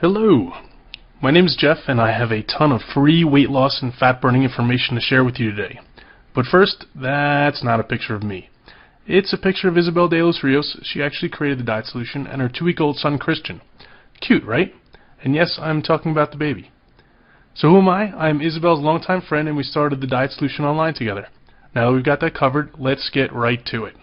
Hello, my name is Jeff and I have a ton of free weight loss and fat burning information to share with you today. But first, that's not a picture of me. It's a picture of Isabel de los Rios. She actually created the diet solution, and her 2-week-old son Christian. Cute, right? And yes, I'm talking about the baby. So who am I? I'm Isabel's longtime friend and we started the diet solution online together. Now that we've got that covered, let's get right to it.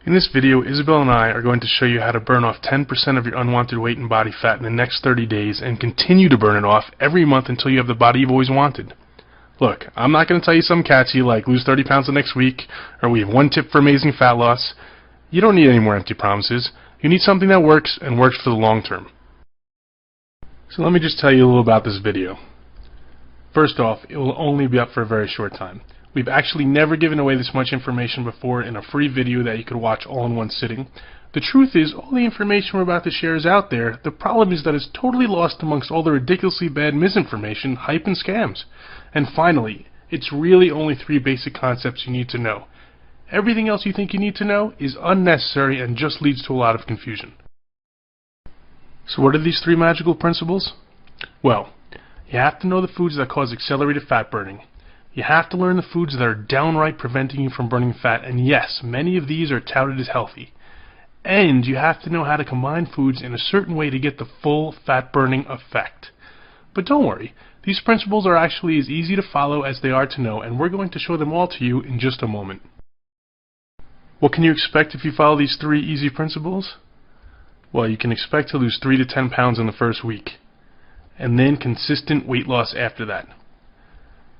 In this video, Isabel and I are going to show you how to burn off 10% of your unwanted weight and body fat in the next 30 days and continue to burn it off every month until you have the body you've always wanted. Look, I'm not going to tell you something catchy like lose 30 pounds the next week or we have one tip for amazing fat loss. You don't need any more empty promises. You need something that works and works for the long term. So let me just tell you a little about this video. First off, it will only be up for a very short time. We've actually never given away this much information before in a free video that you could watch all in one sitting. The truth is, all the information we're about to share is out there. The problem is that it's totally lost amongst all the ridiculously bad misinformation, hype, and scams. And finally, it's really only 3 basic concepts you need to know. Everything else you think you need to know is unnecessary and just leads to a lot of confusion. So what are these 3 magical principles? Well, you have to know the foods that cause accelerated fat burning. You have to learn the foods that are downright preventing you from burning fat, and yes, many of these are touted as healthy. And you have to know how to combine foods in a certain way to get the full fat burning effect. But don't worry, these principles are actually as easy to follow as they are to know, and we're going to show them all to you in just a moment. What can you expect if you follow these 3 easy principles? Well, you can expect to lose 3 to 10 pounds in the first week, and then consistent weight loss after that.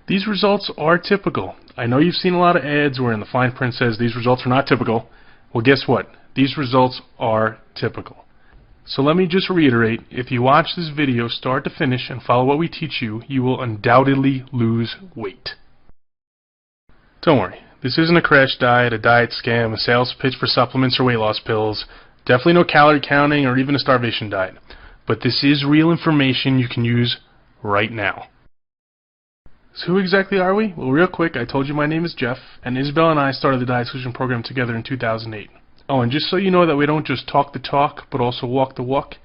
These results are typical. I know you've seen a lot of ads where in the fine print says these results are not typical. Well, guess what? These results are typical. So let me just reiterate, if you watch this video start to finish and follow what we teach you, you will undoubtedly lose weight. Don't worry, this isn't a crash diet, a diet scam, a sales pitch for supplements or weight loss pills, definitely no calorie counting or even a starvation diet. But this is real information you can use right now. So who exactly are we? Well, real quick, I told you my name is Jeff, and Isabel and I started the Diet Solution program together in 2008. Oh, and just so you know that we don't just talk the talk, but also walk the walk,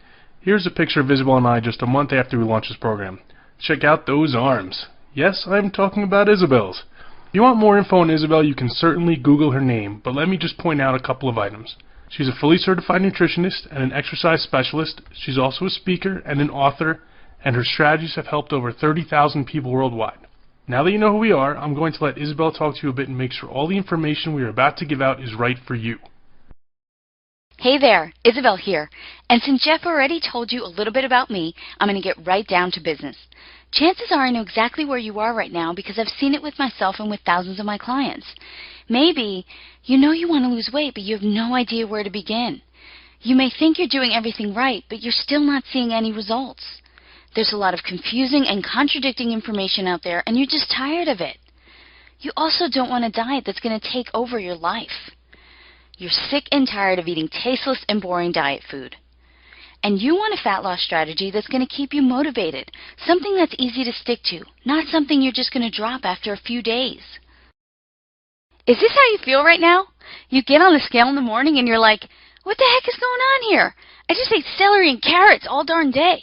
here's a picture of Isabel and I just a month after we launched this program. Check out those arms. Yes, I'm talking about Isabel's. If you want more info on Isabel, you can certainly Google her name, but let me just point out a couple of items. She's a fully certified nutritionist and an exercise specialist. She's also a speaker and an author, and her strategies have helped over 30,000 people worldwide. Now that you know who we are, I'm going to let Isabel talk to you a bit and make sure all the information we are about to give out is right for you. Hey there, Isabel here. And since Jeff already told you a little bit about me, I'm going to get right down to business. Chances are I know exactly where you are right now because I've seen it with myself and with thousands of my clients. Maybe you know you want to lose weight, but you have no idea where to begin. You may think you're doing everything right, but you're still not seeing any results. There's a lot of confusing and contradicting information out there, and you're just tired of it. You also don't want a diet that's going to take over your life. You're sick and tired of eating tasteless and boring diet food. And you want a fat loss strategy that's going to keep you motivated, something that's easy to stick to, not something you're just going to drop after a few days. Is this how you feel right now? You get on the scale in the morning and you're like, what the heck is going on here? I just ate celery and carrots all darn day.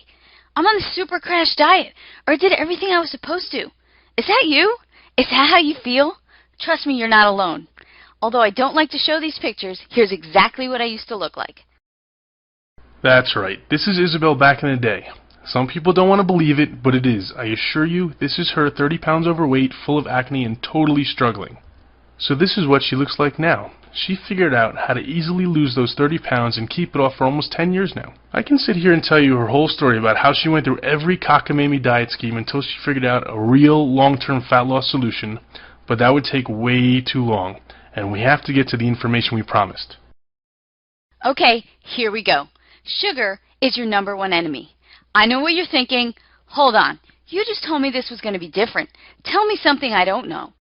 I'm on the super crash diet, or I did everything I was supposed to. Is that you? Is that how you feel? Trust me, you're not alone. Although I don't like to show these pictures, here's exactly what I used to look like. That's right. This is Isabel back in the day. Some people don't want to believe it, but it is. I assure you, this is her 30 pounds overweight, full of acne, and totally struggling. So this is what she looks like now. She figured out how to easily lose those 30 pounds and keep it off for almost 10 years now. I can sit here and tell you her whole story about how she went through every cockamamie diet scheme until she figured out a real long-term fat loss solution, but that would take way too long, and we have to get to the information we promised. Okay, here we go. Sugar is your #1 enemy. I know what you're thinking. Hold on. You just told me this was going to be different. Tell me something I don't know.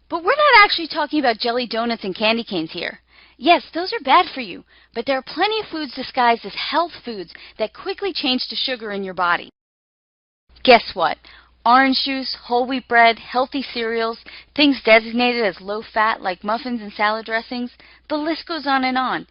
But we're not actually talking about jelly donuts and candy canes here. Yes, those are bad for you, but there are plenty of foods disguised as health foods that quickly change to sugar in your body. Guess what? Orange juice, whole wheat bread, healthy cereals, things designated as low fat like muffins and salad dressings, the list goes on and on.